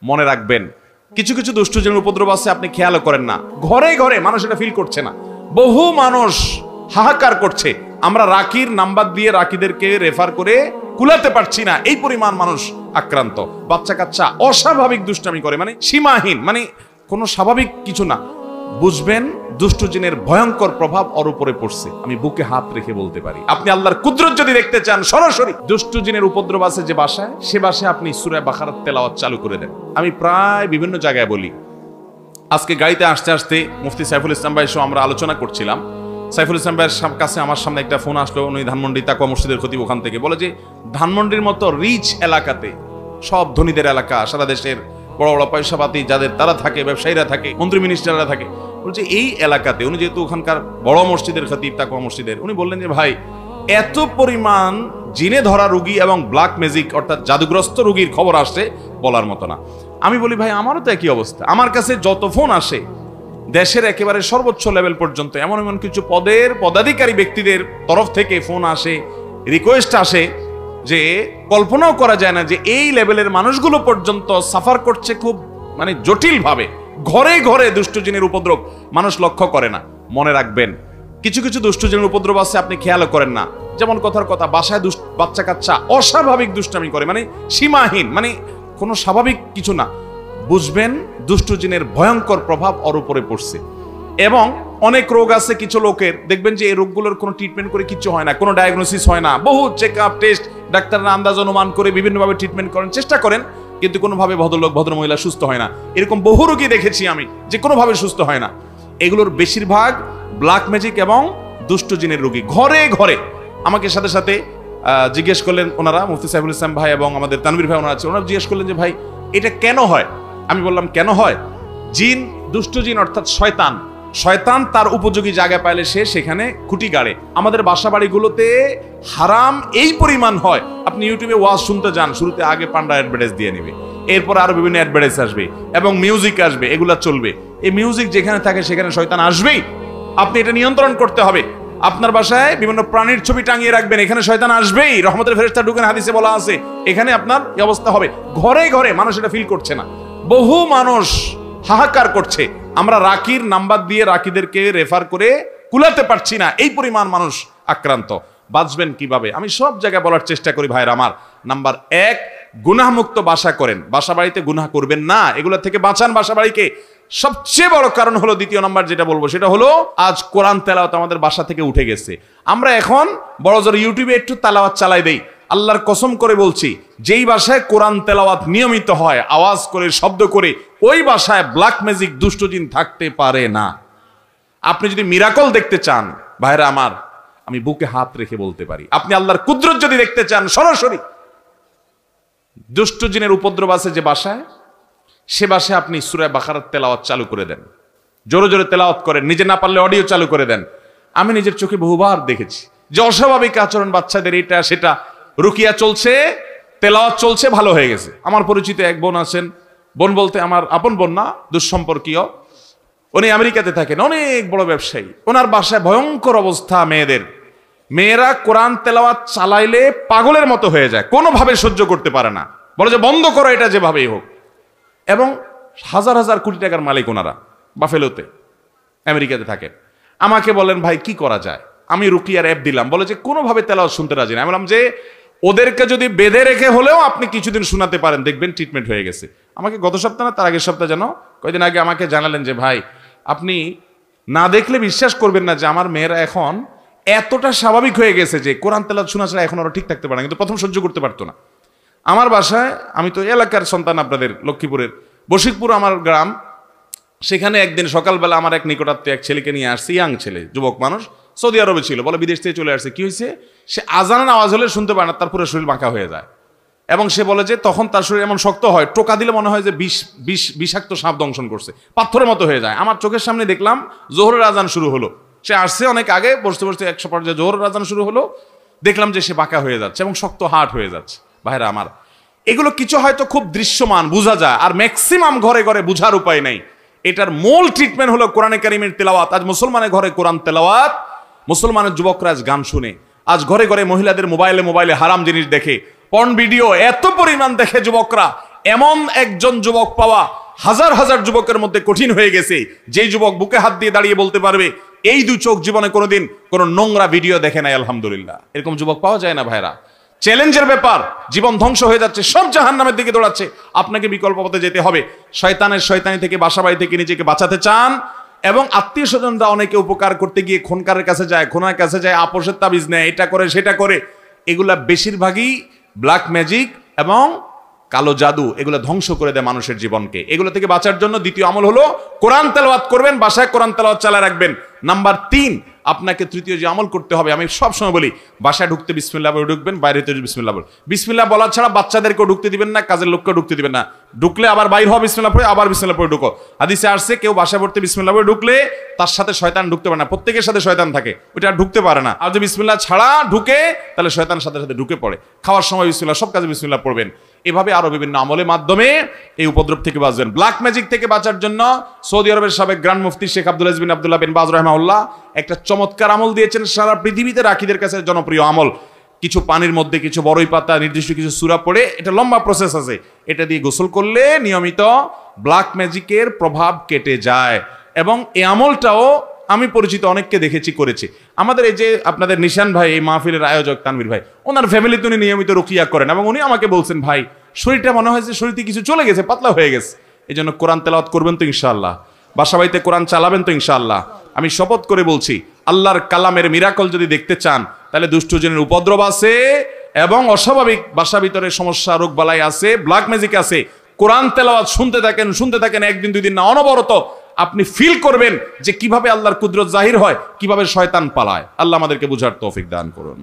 মনে রাখবেন, কিছু কিছু দুষ্টজনের উপদ্রব আছে, আপনি খেয়ালও করেন না। ঘরে ঘরে মানুষ এটা ফিল করছে না, বহু মানুষ হাহাকার করছে। আমরা রাকির নাম্বার দিয়ে রাকিদেরকে রেফার করে কুলাতে পারছি না, এই পরিমাণ মানুষ আক্রান্ত। বাচ্চা কাচ্চা অস্বাভাবিক দুষ্টামি করে, মানে সীমাহীন, মানে কোনো স্বাভাবিক কিছু না। বুঝবেন দুষ্টজিনের ভয়ঙ্কর প্রভাব ওর উপরে পড়ছে। আমি বুকে হাত রেখে বলতে পারি, আপনি আল্লাহর কুদরত যদি দেখতে চান সরাসরি, দুষ্টজিনের উপদ্রব আছে যে বাসায়, সে বাসায় আপনি সূরা বাকারার তেলাওয়াত চালু করে দেন। আমি প্রায় বিভিন্ন জায়গায় বলি। আজকে গাড়িতে আসতে আসতে মুফতি সাইফুল ইসলাম ভাই সহ আমরা আলোচনা করছিলাম। সাইফুল ইসলাম ভাইয়ের কাছে আমার সামনে একটা ফোন আসলো, উনি ধানমন্ডি তাকওয়া মসজিদের খতিব, ওখান থেকে বলে যে ধানমন্ডির মতো রিচ এলাকাতে, সব ধনীদের এলাকা, সারা দেশের বড় বড় পয়সাপাতি যাদের তারা থাকে, ব্যবসায়ীরা থাকে, মন্ত্রী মিনিস্টাররা থাকে, বলছে এই এলাকাতে, উনি যেহেতু ওখানকার বড় মসজিদের খতিব তাকওয়া মসজিদের, উনি বললেন যে ভাই এত পরিমাণ জিনে ধরা রোগী এবং ব্ল্যাক ম্যাজিক অর্থাৎ জাদুগ্রস্ত রোগীর খবর আসছে বলার মতো না। আমি বলি ভাই আমারও তো একই অবস্থা, আমার কাছে যত ফোন আসে দেশের একেবারে সর্বোচ্চ লেভেল পর্যন্ত এমন এমন কিছু পদের পদাধিকারী ব্যক্তিদের তরফ থেকে ফোন আসে, রিকোয়েস্ট আসে যে কল্পনাও করা যায় না যে এই লেভেলের মানুষগুলো পর্যন্ত সাফার করছে খুব মানে জটিল ভাবে। ঘরে ঘরে দুষ্টজিনের উপদ্রব মানুষ লক্ষ্য করে না। মনে রাখবেন, কিছু কিছু দুষ্টজিনের উপদ্রব আছে, আপনি খেয়ালও করেন না। যেমন কথার কথা, বাসায় বাচ্চা কাচ্চা অস্বাভাবিক দুষ্টামি করে, মানে সীমাহীন, মানে কোনো স্বাভাবিক কিছু না। বুঝবেন দুষ্টজিনের ভয়ঙ্কর প্রভাব ওর উপরে পড়ছে। এবং অনেক রোগ আছে কিছু লোকের, দেখবেন যে এই রোগগুলোর কোনো ট্রিটমেন্ট করে কিছু হয় না, কোনো ডায়াগনোসিস হয় না, বহু চেক আপ টেস্ট, ডাক্তাররা আন্দাজ অনুমান করে বিভিন্নভাবে ট্রিটমেন্ট করেন, চেষ্টা করেন, কিন্তু কোনোভাবে ভদ্রলোক ভদ্রমহিলা সুস্থ হয় না। এরকম বহু রোগী দেখেছি আমি যে কোনোভাবে সুস্থ হয় না। এগুলোর বেশিরভাগ ব্ল্যাক ম্যাজিক এবং দুষ্টজিনের রোগী। ঘরে ঘরে আমাকে সাথে সাথে জিজ্ঞেস করলেন ওনারা, মুফতি সাইফুল ইসলাম ভাই এবং আমাদের তানভীর ভাই ওনারা আছে, ওনারা জিজ্ঞেস করলেন যে ভাই এটা কেন হয়? আমি বললাম কেন হয়, জিন, দুষ্টজিন অর্থাৎ শয়তান, শয়তান তার উপযোগী জায়গা পাইলে সে সেখানে খুঁটি গাড়ে। আমাদের বাসা বাড়িগুলোতে হারাম এই পরিমাণ হয়, আপনি ইউটিউবে ওয়াজ শুনতে যান, শুরুতে আগে পান্ডা অ্যাডভার্টাইজ দিয়ে নেবে, এরপর আরো বিভিন্ন অ্যাডভার্টাইজ আসবে এবং মিউজিক আসবে, এগুলা চলবে। এই মিউজিক যেখানে থাকে সেখানে শয়তান আসবেই, আপনি এটা নিয়ন্ত্রণ করতে হবে। আপনার বাসায় বিভিন্ন প্রাণীর ছবি টাঙিয়ে রাখবেন, এখানে শয়তান আসবেই, রহমতের ফেরেশতা ঢুকেন, হাদিসে বলা আছে, এখানে আপনার এই অবস্থা হবে। ঘরে ঘরে মানুষ এটা ফিল করছে না, বহু মানুষ হাহাকার করছে। আমরা রাকির নাম্বার দিয়ে রাকিদেরকে রেফার করে কুলাতে পারছি না, এই পরিমাণ মানুষ আক্রান্ত। বাঁচবেন কিভাবে? আমি সব জায়গায় বলার চেষ্টা করি ভাইরা আমার। নাম্বার 1, গুনাহমুক্ত বাসা করেন, বাসা বাড়িতে গুনাহ করবেন না, এগুলো থেকে বাঁচান বাসা বাড়িকে। সবচেয়ে বড় কারণ হলো, দ্বিতীয় নাম্বার যেটা বলবো সেটা হলো, আজ কোরআন তেলাওয়াত আমাদের বাসা থেকে উঠে গেছে। আমরা এখন বড় জোর ইউটিউবে একটু তেলাওয়াত চালাই দেই। আল্লাহর কসম করে বলছি, যেই বাসায় কোরআন তেলাওয়াত নিয়মিত হয়, আওয়াজ করে, শব্দ করে, ওই বাসায় ব্ল্যাক ম্যাজিক দুষ্টজিন থাকতে পারে না। আপনি যদি মিরাকল দেখতে চান ভাইরা আমার, আমি বুকে হাত রেখে বলতে পারি, আপনি আল্লাহর কুদরত যদি দেখতে চান সরাসরি, দুষ্টজিনের উপদ্রব আছে যে বাসায়, সে বাসায় আপনি সূরা বাকারার তেলাওয়াত চালু করে দেন, জোরে জোরে তেলাওয়াত করেন, নিজে না পারলে অডিও চালু করে দেন। আমি নিজের চোখে বহুবার দেখেছি যে অস্বাভাবিক আচরণ বাচ্চাদের, এটা সেটা, রুকিয়া চলছে, তেলাওয়াত চলছে, ভালো হয়ে গেছে। আমার পরিচিত এক বোন আছেন, বোন বলতে আমার আপন বোন না, দুঃসম্পর্কীয়, উনি আমেরিকাতে থাকেন, অনেক বড় ব্যবসায়ী। ওনার বাসায় ভয়ঙ্কর অবস্থা মেয়েদের, মেয়েরা কোরআন তেলাওয়াত চালাইলে পাগলের মতো হয়ে যায়, কোনোভাবে সহ্য করতে পারে না, বলে যে বন্ধ করো এটা যেভাবেই হোক। এবং হাজার হাজার কোটি টাকার মালিক ওনারা, বাফেলোতে আমেরিকাতে থাকেন। আমাকে বলেন ভাই কি করা যায়? আমি রুকিয়ার অ্যাপ দিলাম, বলে যে কোনোভাবে তেলাওয়াত শুনতে রাজি না। আমি বললাম যে ওদেরকে যদি বেঁধে রেখে হলেও আপনি কিছুদিন শোনাতে পারেন, দেখবেন ট্রিটমেন্ট হয়ে গেছে। আমাকে গত সপ্তাহ না তার আগের সপ্তাহ যেন কয়েকদিন আগে আমাকে জানালেন যে ভাই আপনি না দেখলে বিশ্বাস করবেন না যে আমার মেয়েরা এখন এতটা স্বাভাবিক হয়ে গেছে যে কোরআন তেলাওয়াত শোনা ছাড়া এখন ওরা ঠিক থাকতে পারে না, কিন্তু প্রথম সহ্য করতে পারতো না। আমার বাসায়, আমি তো এলাকার সন্তান আপনাদের, লক্ষ্মীপুরের বশিকপুর আমার গ্রাম, সেখানে একদিন সকালবেলা আমার এক নিকটাত্মীয় এক ছেলেকে নিয়ে আসছে, ইয়াং ছেলে, যুবক মানুষ, সৌদি আরবে ছিল, বলে বিদেশ থেকে চলে আসছে। কি হয়েছে? সে আজানের আওয়াজ হলে শুনতে পারে না, তার পুরো শরীর বাঁকা হয়ে যায়। এবং সে বলে যে তখন তার শরীর এমন শক্ত হয়, টোকা দিলে মনে হয় যে বিষাক্ত সাপ দংশন করছে, পাথরের মতো হয়ে যায়। আমার চোখের সামনে দেখলাম জোহরের আজান শুরু হলো, সে আসছে অনেক আগে, বসতে বসতে 100 পর্যায়ে জোহরের আজান শুরু হলো, দেখলাম যে সে বাঁকা হয়ে যাচ্ছে এবং শক্ত হার্ট হয়ে যাচ্ছে। ভাইরা আমার, এগুলো কিছু হয়তো খুব দৃশ্যমান বোঝা যায়, আর ম্যাক্সিমাম ঘরে ঘরে বোঝার উপায় নেই। এটার মূল ট্রিটমেন্ট হলো কোরআনে কারিমের তেলাওয়াত। আজ মুসলমানের ঘরে কোরআন তেলাওয়াত, মুসলমানের যুবকরা আজ গান শুনে, আজ ঘরে ঘরে মহিলাদের মোবাইলে মোবাইলে হারাম জিনিস দেখে, পর্ন ভিডিও এত পরিমাণ দেখে যুবকরা, এমন একজন যুবক পাওয়া হাজার হাজার যুবকের মধ্যে কঠিন হয়ে গেছে, যেই যুবক বুকে হাত দিয়ে দাঁড়িয়ে বলতে পারবে এই দুই চোখ জীবনে কোনোদিন কোনো নোংরা ভিডিও দেখে নাই আলহামদুলিল্লাহ। এরকম যুবক পাওয়া যায় না ভাইরা। চ্যালেঞ্জের ব্যাপার, জীবন ধ্বংস হয়ে যাচ্ছে, সব জাহান্নামের দিকে দৌড়াচ্ছে, আপনাকে বিকল্প পথে যেতে হবে। শয়তানি থেকে, বাসাবাড়ি থেকে নিজেকে বাঁচাতে চান এবং আত্মীয় স্বজনরা অনেকে উপকার করতে গিয়ে খুনকারের কাছে যায়, খুনার কাছে যায়, আপোষের তাবিজ নেয়, এটা করে সেটা করে, এগুলা বেশিরভাগই ব্ল্যাক ম্যাজিক এবং কালো জাদু, এগুলো ধ্বংস করে দেয় মানুষের জীবনকে। এগুলো থেকে বাঁচার জন্য দ্বিতীয় আমল হলো কোরআন তেলাওয়াত করবেন, বাসায় কোরআন তেলাওয়াত চালিয়ে রাখবেন। নাম্বার 3, আপনাকে তৃতীয় যে আমল করতে হবে, আমি সবসময় বলি বাসায় ঢুকতে বিসমিল্লাহ বলে ঢুকবেন, বাইরে হতে বিসমিল্লাহ বল। বিসমিল্লাহ বলা ছাড়া বাচ্চাদেরকেও ঢুকতে দিবেন না, কাজের লোককেও ঢুকতে দিবেন না। ঢুকলে আবার বাইর হওয়া বিসমিল্লাহ পড়ে আবার বিসমিল্লাহ পড়ে ঢুকো। হাদিসে আসছে কেউ বাসায় পড়তে বিসমিল্লাহ বলে ঢুকলে তার সাথে শয়তান ঢুকতে পারে না, প্রত্যেকের সাথে শয়তান থাকে, ওইটা আর ঢুকতে পারে না। আর যদি বিসমিল্লাহ ছাড়া ঢুকে তাহলে শয়তান সাথে সাথে ঢুকে পড়ে। খাওয়ার সময় বিসমিল্লাহ, সব কাজে বিসমিল্লাহ পড়বেন। এভাবে আরো বিভিন্ন আমলের মাধ্যমে এই উপদ্রব থেকে বাঁচবেন। ব্ল্যাক ম্যাজিক থেকে বাঁচার জন্য সৌদি আরবের সাবেক গ্র্যান্ড মুফতি শেখ আব্দুল আজিজ বিন আব্দুল্লাহ বিন বাজ রাহিমাহুল্লাহ একটা চমৎকার আমল দিয়েছেন, সারা পৃথিবীতে রাখীদের কাছে জনপ্রিয় আমল। কিছু পানির মধ্যে কিছু বড়ই পাতা, নির্দিষ্ট কিছু সূরা পড়ে, এটা লম্বা প্রসেস আছে, এটা দিয়ে গোসল করলে নিয়মিত ব্ল্যাক ম্যাজিকের প্রভাব কেটে যায়। এবং এই আমলটাও আমি পরিচিত অনেককে দেখেছি করেছি। আমাদের এই যে আপনাদের নিশান ভাই, এই মাহফিলের আয়োজক তানভীর ভাই, ওনার ফ্যামিলিতে উনি নিয়মিত রুকিয়া করেন এবং উনি আমাকে বলছেন ভাই শরীরটা মনে হয় যে শরীরতে কিছু চলে গেছে, পাতলা হয়ে গেছে। এই জন্য কোরআন তেলাওয়াত করবেন তো ইনশাআল্লাহ, বাসাবাড়িতে কোরআন চালাবেন তো ইনশাআল্লাহ। আমি শপথ করে বলছি আল্লাহর কালামের মিরাকল যদি দেখতে চান তাহলে দুষ্টজনের উপদ্রব আছে এবং অস্বাভাবিক বাসা ভিতরে সমস্যা, রোগ বালাই আছে, ব্ল্যাক ম্যাজিক আছে। কোরআন তেলাওয়াত শুনতে থাকেন, একদিন দুই দিন না, অনবরত আপনি ফিল করবেন যে কিভাবে আল্লাহর কুদরত জাহির হয়, কিভাবে শয়তান পালায়। আল্লাহ আমাদেরকে বুঝার তৌফিক দান করুন।